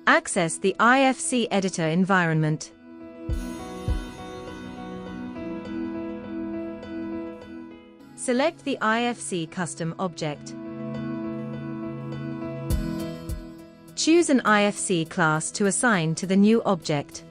Access the IFC Editor environment. Select the IFC Custom Object. Choose an IFC class to assign to the new object.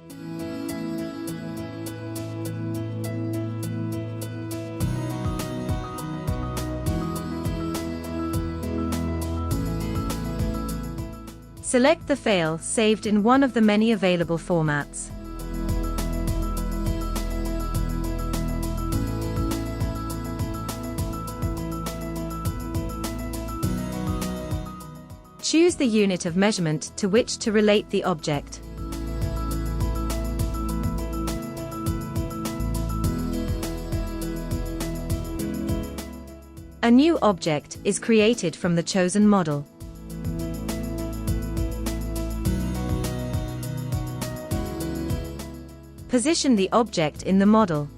Select the file saved in one of the many available formats. Choose the unit of measurement to which to relate the object. A new object is created from the chosen model. Position the object in the model.